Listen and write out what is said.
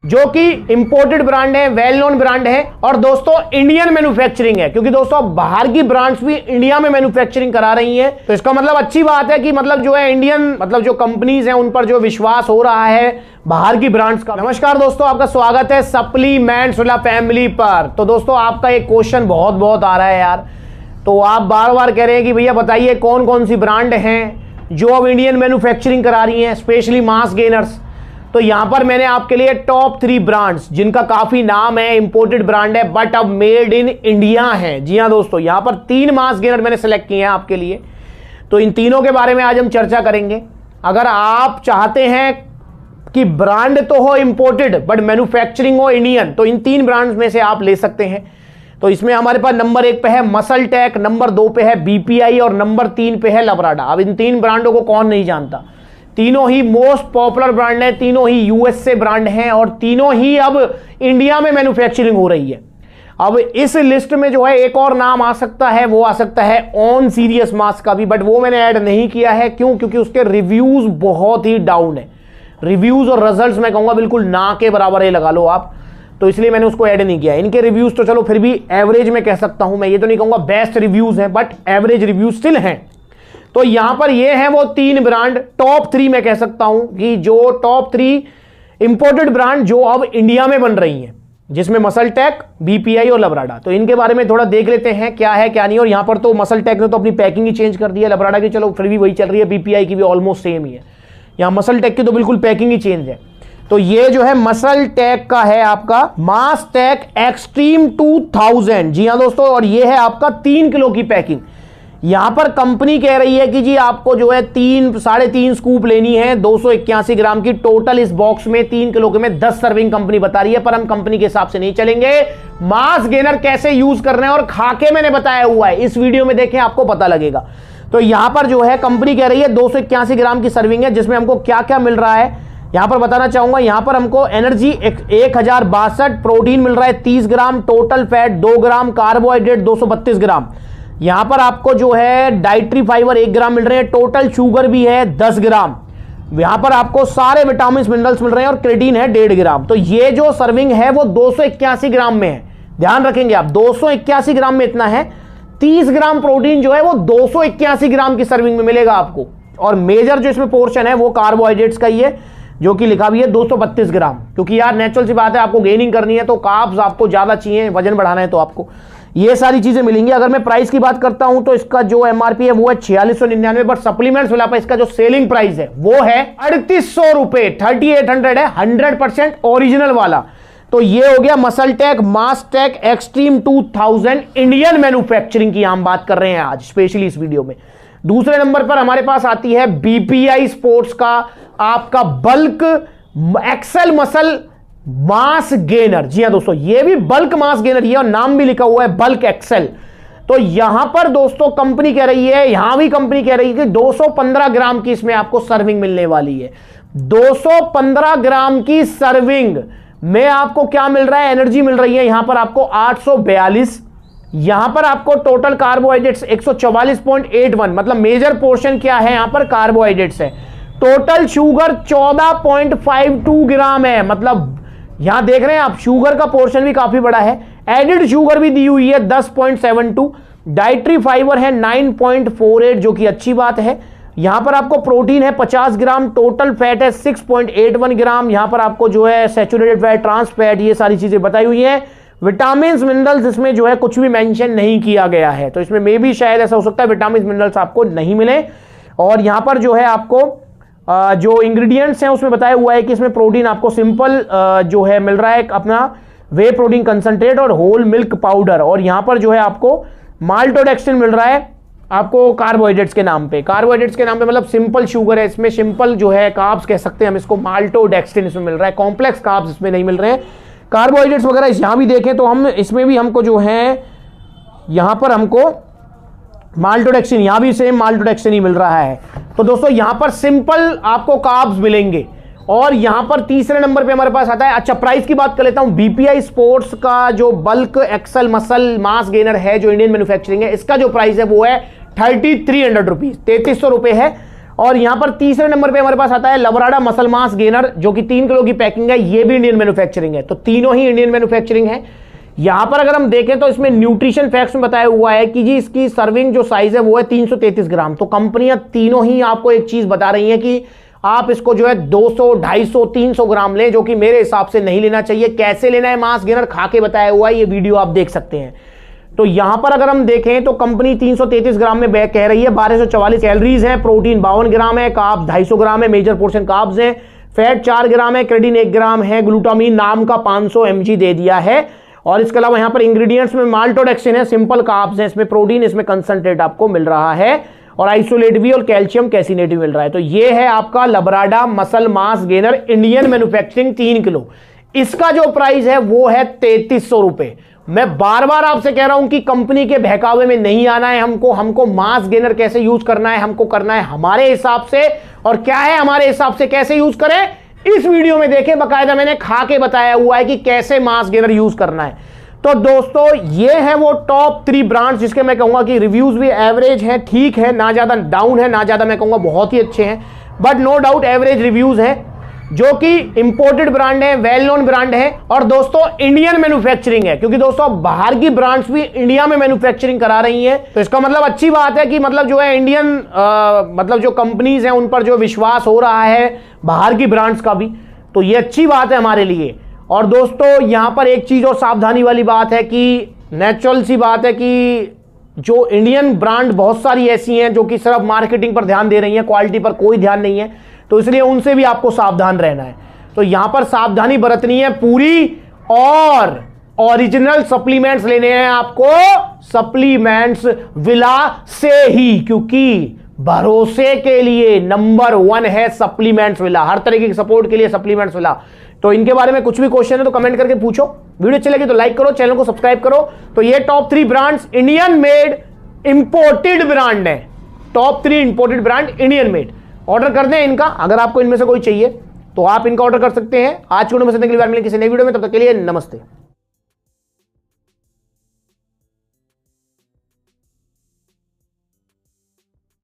जो कि imported brand है, वेल नोन ब्रांड है और दोस्तों इंडियन मैन्युफैक्चरिंग है, क्योंकि दोस्तों बाहर की ब्रांड्स भी इंडिया में मैन्युफैक्चरिंग करा रही हैं। तो इसका मतलब अच्छी बात है कि मतलब जो है इंडियन मतलब जो कंपनीज हैं उन पर जो विश्वास हो रहा है बाहर की ब्रांड्स का। नमस्कार दोस्तों, आपका स्वागत है सप्लीमेंट्स वाला फैमिली पर। तो दोस्तों आपका एक क्वेश्चन बहुत आ रहा है यार, तो आप बार बार कह रहे हैं कि भैया बताइए कौन कौन सी ब्रांड हैं जो अब इंडियन मैन्युफैक्चरिंग करा रही हैं, स्पेशली मास गेनर्स। तो यहां पर मैंने आपके लिए टॉप 3 ब्रांड्स जिनका काफी नाम है, इंपोर्टेड ब्रांड है बट अब मेड इन इंडिया है। जी हां दोस्तों, यहां पर 3 मास गेनर मैंने सेलेक्ट किए हैं आपके लिए। तो इन तीनों के बारे में आज हम चर्चा करेंगे। अगर आप चाहते हैं कि ब्रांड तो हो इंपोर्टेड बट मैन्युफैक्चरिंग हो इंडियन, तो इन 3 ब्रांड्स में से आप ले सकते हैं। तो इसमें हमारे पास नंबर 1 पे है मसल टेक, नंबर 2 पे है बीपीआई और नंबर 3 पे है लबराडा। अब इन 3 ब्रांडों को कौन नहीं जानता, तीनों ही मोस्ट पॉपुलर ब्रांड हैं, तीनों ही यूएसए ब्रांड हैं और तीनों ही अब इंडिया में मैन्युफैक्चरिंग हो रही है। अब इस लिस्ट में जो है एक और नाम आ सकता है, वो आ सकता है ऑन सीरियस मास का भी, बट वो मैंने ऐड नहीं किया है। क्यों? क्योंकि उसके रिव्यूज बहुत ही डाउन है। रिव्यूज और रिजल्ट्स मैं कहूंगा बिल्कुल ना के बराबर ही लगा लो आप, तो इसलिए मैंने उसको ऐड नहीं किया। इनके रिव्यूज तो चलो फिर भी एवरेज में कह सकता हूं, मैं ये तो नहीं कहूंगा बेस्ट रिव्यूज हैं, बट एवरेज रिव्यूज स्टिल हैं। तो यहां पर ये हैं वो 3 ब्रांड, टॉप 3 मैं कह सकता हूं कि जो टॉप 3 इंपोर्टेड ब्रांड जो अब इंडिया में बन रही हैं, जिसमें मसल टेक, बीपीआई और लबराडा। तो इनके बारे में थोड़ा देख लेते हैं क्या है क्या नहीं। और यहां पर तो मसल टेक ने तो अपनी पैकिंग ही चेंज कर दी है, लबराडा की चलो फिर भी वही चल रही है, बीपीआई की भी ऑलमोस्ट सेम ही है। यहां मसल टेक की तो बिल्कुल पैकिंग ही चेंज है। तो ये जो है मसल टेक का है आपका मास टेक एक्सट्रीम 2000। जी हां दोस्तों, और ये है आपका 3 किलो की पैकिंग। यहां पर कंपनी कह रही है कि जी आपको जो है 3.5 स्कूप लेनी है 281 ग्राम की टोटल इस बॉक्स में, 3 किलो के में 10 सर्विंग कंपनी बता रही है, पर हम कंपनी के हिसाब से नहीं चलेंगे। मास गेनर कैसे यूज करना है और खाके मैंने बताया हुआ है, इस वीडियो में देखें आपको पता लगेगा। तो यहां पर जो है कंपनी कह रही है 281 ग्राम की सर्विंग है, जिसमें हमको क्या क्या मिल रहा है यहां पर बताना चाहूंगा। यहां पर हमको एनर्जी 1062, प्रोटीन मिल रहा है 30 ग्राम, टोटल फैट 2 ग्राम, कार्बोहाइड्रेट 232 ग्राम। यहां पर आपको जो है डाइटरी फाइबर 1 ग्राम मिल रहे हैं, टोटल शुगर भी है 10 ग्राम। यहां पर आपको सारे विटामिन मिनरल्स मिल रहे हैं और क्रेटीन है 1.5 ग्राम। तो ये जो सर्विंग है वो 281 ग्राम में है, ध्यान रखेंगे आप, 281 ग्राम में इतना है। 30 ग्राम प्रोटीन जो है वो 281 ग्राम की सर्विंग में मिलेगा आपको। और मेजर जो इसमें पोर्शन है वो कार्बोहाइड्रेट्स का ही है, जो कि लिखा भी है 232 ग्राम। क्योंकि यार नेचुरल सी बात है, आपको गेनिंग करनी है तो कार्ब्स आपको ज्यादा चाहिए, वजन बढ़ाना है तो आपको ये सारी चीजें मिलेंगी। अगर मैं प्राइस की बात करता हूं तो इसका जो एमआरपी है वो है 4699, बट सप्लीमेंट्स वाला इसका जो सेलिंग प्राइस है वो है 3800 रुपए, 3800 है, 100% ओरिजिनल वाला। तो ये हो गया मसल टेक मास टेक एक्सट्रीम 2000 इंडियन मैन्युफैक्चरिंग की हम बात कर रहे हैं आज स्पेशली इस वीडियो में। दूसरे नंबर पर हमारे पास आती है बीपीआई स्पोर्ट्स का आपका bulk excel muscle mass gainer. जी हां दोस्तों, ये भी बल्क मास गेनर ही है और नाम भी लिखा हुआ है बल्क एक्सेल। तो यहां पर दोस्तों कंपनी कह रही है, यहां भी कंपनी कह रही है कि 215 ग्राम की इसमें आपको सर्विंग मिलने वाली है। 215 ग्राम की सर्विंग में आपको क्या मिल रहा है, एनर्जी मिल रही है यहां पर आपको 842। यहां पर आपको टोटल कार्बोहाइड्रेट्स 144.81, मतलब मेजर पोर्शन क्या है यहां पर कार्बोहाइड्रेट्स है। टोटल शुगर 14.52 ग्राम है, मतलब यहां देख रहे हैं आप शुगर का पोर्शन भी काफी बड़ा है। एडिड शुगर भी दी हुई है 10.72, डाइटरी फाइबर है 9.48, जो कि अच्छी बात है। यहां पर आपको प्रोटीन है 50 ग्राम, टोटल फैट है 6.81 ग्राम। यहां पर आपको जो है सैचुरेटेड फैट, ट्रांस फैट, ये सारी चीजें बताई हुई है। विटामिन मिनरल्स इसमें जो है कुछ भी मेंशन नहीं किया गया है, तो इसमें मे भी शायद ऐसा हो सकता है विटामिन मिनरल्स आपको नहीं मिले। और यहां पर जो है आपको जो इंग्रेडिएंट्स हैं उसमें बताया हुआ है कि इसमें प्रोटीन आपको सिंपल जो है मिल रहा है अपना वे प्रोटीन कंसंट्रेट और होल मिल्क पाउडर। और यहां पर जो है आपको माल्टोडेक्सिन मिल रहा है आपको कार्बोहाइड्रेट्स के नाम पे। कार्बोहाइड्रेट्स के नाम पे मतलब सिंपल शुगर है इसमें, सिंपल जो है कार्ब्स कह सकते हैं हम इसको, माल्टोडेक्सिन इसमें मिल रहा है। कॉम्प्लेक्स कार्ब्स इसमें नहीं मिल रहे हैं। कार्बोहाइड्रेट्स वगैरह यहां भी देखें तो हम इसमें भी हमको जो है यहां पर हमको माल्टोडेक्सिन, यहां भी सेम माल्टोडेक्सिन ही मिल रहा है। तो दोस्तों यहां पर सिंपल आपको कार्ब्स मिलेंगे। और यहां पर तीसरे नंबर पे हमारे पास आता है, अच्छा प्राइस की बात कर लेता हूं, बीपीआई स्पोर्ट्स का जो bulk XL muscle mass gainer है जो इंडियन मैन्युफैक्चरिंग है, इसका जो प्राइस है वो है 3300 रुपीज, 3300 रुपए है। और यहां पर तीसरे नंबर पे हमारे पास आता है लबराडा मसल मास गेनर, जो कि 3 किलो की पैकिंग है। ये भी इंडियन मैन्युफैक्चरिंग है, तो तीनों ही इंडियन मैन्युफैक्चरिंग है। यहां पर अगर हम देखें तो इसमें न्यूट्रिशन फैक्ट्स में बताया हुआ है कि जी इसकी सर्विंग जो साइज है वो है 333 ग्राम। तो कंपनियां तीनों ही आपको एक चीज बता रही हैं कि आप इसको जो है 200, 250, 300 ग्राम लें, जो कि मेरे हिसाब से नहीं लेना चाहिए। कैसे लेना है मास गेनर खा के बताया हुआ है, ये वीडियो आप देख सकते हैं। तो यहां पर अगर हम देखें तो कंपनी 333 ग्राम में बैग कह रही है, 1244 कैलोरीज है, प्रोटीन 52 ग्राम है, कार्ब 250 ग्राम है, मेजर पोर्शन कार्ब्स है, फैट 4 ग्राम है, क्रेडिन 1 ग्राम है, ग्लूटामीन नाम का 500 mg दे दिया है। और इसके अलावा यहां पर इंग्रेडिएंट्स में माल्टोडेक्सिन है, सिंपल कार्ब्स है, इसमें प्रोटीन, इसमें कंसंट्रेट आपको मिल रहा है, और आइसोलेट भी और कैल्शियम कैसिनेट भी मिल रहा है। तो ये है आपका लबराडा muscle mass gainer Indian manufacturing 3 kilo. इसका जो प्राइस है वो है 3300 रुपए। मैं बार बार आपसे कह रहा हूं कि कंपनी के बहकावे में नहीं आना है हमको मास गेनर कैसे यूज करना है, हमको करना है हमारे हिसाब से। और क्या है हमारे हिसाब से, कैसे यूज करें, इस वीडियो में देखें, बकायदा मैंने खा के बताया हुआ है कि कैसे मास गेनर यूज करना है। तो दोस्तों ये है वो टॉप 3 ब्रांड्स जिसके मैं कहूंगा कि रिव्यूज भी एवरेज हैं, ठीक है, ना ज्यादा डाउन है, ना ज्यादा मैं कहूंगा बहुत ही अच्छे हैं, but no doubt average reviews हैं, जो कि इंपोर्टेड ब्रांड है, वेल नोन ब्रांड है, और दोस्तों इंडियन मैन्युफैक्चरिंग है। क्योंकि दोस्तों बाहर की ब्रांड्स भी इंडिया में मैन्युफैक्चरिंग करा रही हैं, तो इसका मतलब अच्छी बात है कि मतलब जो है इंडियन मतलब जो कंपनीज हैं उन पर जो विश्वास हो रहा है बाहर की ब्रांड्स का भी, तो ये अच्छी बात है हमारे लिए। और दोस्तों यहां पर एक चीज और सावधानी वाली बात है कि नेचुरल सी बात है कि जो इंडियन ब्रांड बहुत सारी ऐसी हैं जो कि सिर्फ मार्केटिंग पर ध्यान दे रही हैं, क्वालिटी पर कोई ध्यान नहीं है, तो इसलिए उनसे भी आपको सावधान रहना है। तो यहां पर सावधानी बरतनी है पूरी, और ओरिजिनल सप्लीमेंट्स लेने हैं आपको सप्लीमेंट्स विला से ही, क्योंकि भरोसे के लिए नंबर 1 है सप्लीमेंट्स विला, हर तरीके की सपोर्ट के लिए सप्लीमेंट्स विला। तो इनके बारे में कुछ भी क्वेश्चन है तो कमेंट करके पूछो, वीडियो अच्छी लगी तो लाइक करो, चैनल को सब्सक्राइब करो। तो ये top 3 brands Indian made imported brand है, top 3 imported brand Indian made. Order कर दें इनका, अगर आपको इनमें से कोई चाहिए तो आप इनका ऑर्डर कर सकते हैं। आज के वीडियो में से किसी नई वीडियो में, तब तक के लिए नमस्ते।